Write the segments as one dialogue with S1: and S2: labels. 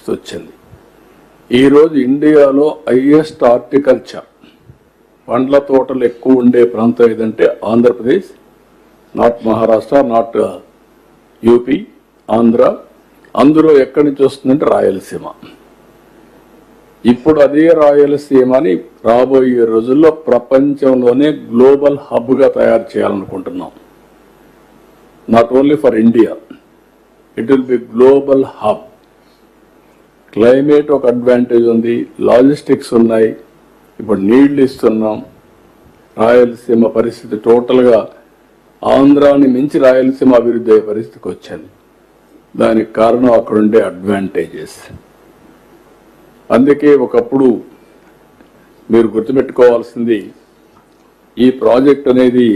S1: పరిస్థితి వచ్చింది. ఈరోజు ఇండియాలో హైయెస్ట్ హార్టికల్చర్ పండ్ల తోటలు ఎక్కువ ఉండే ప్రాంతం ఏదంటే Andhra Pradesh, not Maharashtra, not UP, Andhra. అందులో ఎక్కడి నుంచి వస్తుందంటే రాయలసీమ. ఇప్పుడు అదే రాయలసీమని రాబోయే రోజుల్లో ప్రపంచంలోనే గ్లోబల్ హబ్గా తయారు చేయాలనుకుంటున్నాం. Not only for India, it will be global hub. Climate ఒక అడ్వాంటేజ్ ఉంది, లాజిస్టిక్స్ ఉన్నాయి, ఇప్పుడు నీళ్లు ఇస్తున్నాం. రాయలసీమ పరిస్థితి టోటల్గా ఆంధ్రాని మించి రాయలసీమ అభివృద్ధి అయ్యే పరిస్థితికి వచ్చింది. దానికి కారణం అక్కడ ఉండే అడ్వాంటేజెస్. అందుకే ఒకప్పుడు మీరు గుర్తుపెట్టుకోవాల్సింది, ఈ ప్రాజెక్ట్ అనేది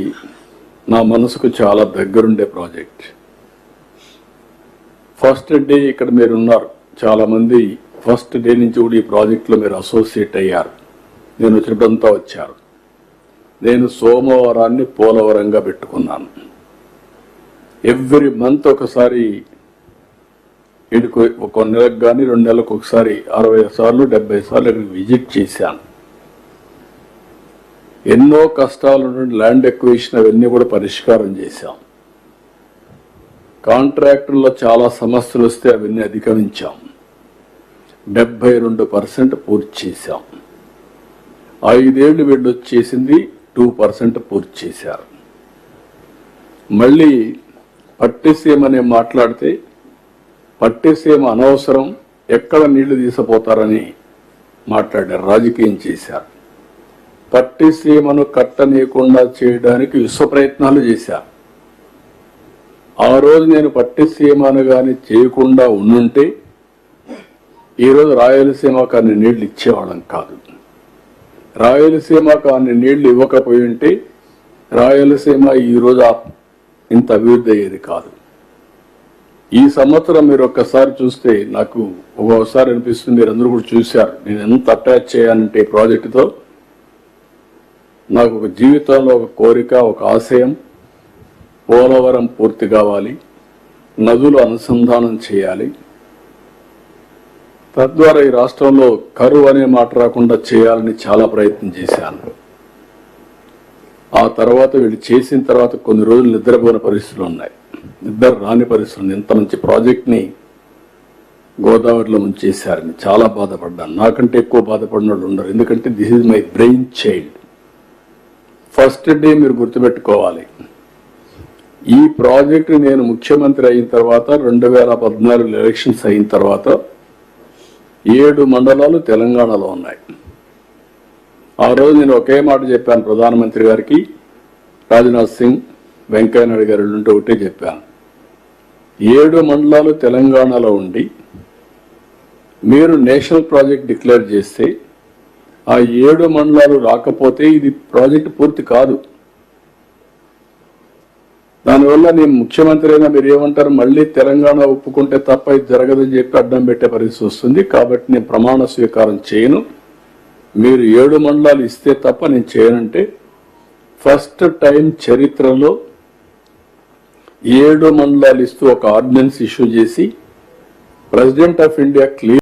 S1: నా మనసుకు చాలా దగ్గరుండే ప్రాజెక్ట్. ఫస్ట్ డే ఇక్కడ మీరు ఉన్నారు, చాలా మంది ఫస్ట్ డే నుంచి కూడా ఈ ప్రాజెక్టులో మీరు అసోసియేట్ అయ్యారు. నేను వచ్చినప్పుడంతా వచ్చారు. నేను సోమవారాన్ని పోలవరంగా పెట్టుకున్నాను. ఎవ్రీ మంత్ ఒకసారి ఒక నెలకు కానీ 2 నెలలకు ఒకసారి 60 సార్లు 70 సార్లు ఇక్కడికి విజిట్ చేశాను. ఎన్నో కష్టాలు ల్యాండ్ ఎక్విజిషన్ అవన్నీ కూడా పరిష్కారం చేశాం. కాంట్రాక్టుల్లో చాలా సమస్యలు వస్తే అవన్నీ అధిగమించాం. 72% పూర్తి చేశాం. 5 ఏళ్లు వెళ్ళొచ్చేసింది, 2% పూర్తి చేశారు. మళ్ళీ పట్టిసీమని మాట్లాడితే పట్టిసీమ అనవసరం, ఎక్కడ నీళ్లు తీసుకుపోతారని మాట్లాడారు, రాజకీయం చేశారు. పట్టిసీమను కట్టనీయకుండా చేయడానికి విశ్వ ప్రయత్నాలు చేశారు. ఆ రోజు నేను పట్టిసీమను కానీ చేయకుండా ఉండుంటే ఈరోజు రాయలసీమకు అన్ని నీళ్లు ఇచ్చేవాళ్ళం కాదు. రాయలసీమకు అన్ని నీళ్లు ఇవ్వకపోయి ఉంటే రాయలసీమ ఈరోజు ఇంత అభివృద్ధి అయ్యేది కాదు. ఈ సంవత్సరం మీరు ఒక్కసారి చూస్తే నాకు ఒక్కొక్కసారి అనిపిస్తుంది, మీరు అందరూ కూడా చూశారు, నేను ఎంత అటాచ్ చేయాలంటే ఈ ప్రాజెక్టుతో. నాకు ఒక జీవితంలో ఒక కోరిక, ఒక ఆశయం, పోలవరం పూర్తి కావాలి, నదులు అనుసంధానం చేయాలి, తద్వారా ఈ రాష్ట్రంలో కరువు అనే మాట రాకుండా చేయాలని చాలా ప్రయత్నం చేశాను. ఆ తర్వాత వీళ్ళు చేసిన తర్వాత కొన్ని రోజులు నిద్రపోయిన పరిస్థితులు ఉన్నాయి, నిద్ర రాని పరిస్థితులు. ఇంత మంచి ప్రాజెక్ట్ని గోదావరిలో ముంచేశారని చాలా బాధపడ్డాను. నాకంటే ఎక్కువ బాధపడిన వాళ్ళు ఉండరు, ఎందుకంటే this is my brain child. First day మీరు గుర్తుపెట్టుకోవాలి, ఈ ప్రాజెక్టు నేను ముఖ్యమంత్రి అయిన తర్వాత 2014 ఎలక్షన్స్ అయిన తర్వాత 7 మండలాలు తెలంగాణలో ఉన్నాయి. ఆ రోజు నేను ఒకే మాట చెప్పాను ప్రధానమంత్రి గారికి, రాజ్నాథ్ సింగ్, వెంకయ్యనాయుడు గారు ఉంటే ఒకటే చెప్పాను, 7 మండలాలు తెలంగాణలో ఉండి మీరు నేషనల్ ప్రాజెక్ట్ డిక్లేర్ చేస్తే ఆ 7 మండలాలు రాకపోతే ఇది ప్రాజెక్ట్ పూర్తి కాదు. దానివల్ల నేను ముఖ్యమంత్రి అయినా మీరు ఏమంటారు, మళ్ళీ తెలంగాణ ఒప్పుకుంటే తప్ప ఇది జరగదని చెప్పి అడ్డం పెట్టే పరిస్థితి వస్తుంది. కాబట్టి నేను ప్రమాణ స్వీకారం చేయను, మీరు 7 మండలాలు ఇస్తే తప్ప నేను చేయనంటే ఫస్ట్ టైం చరిత్రలో 7 మండలాలు ఇస్తూ ఒక ఆర్డినెన్స్ ఇష్యూ చేసి ప్రెసిడెంట్ ఆఫ్ ఇండియా క్లియర్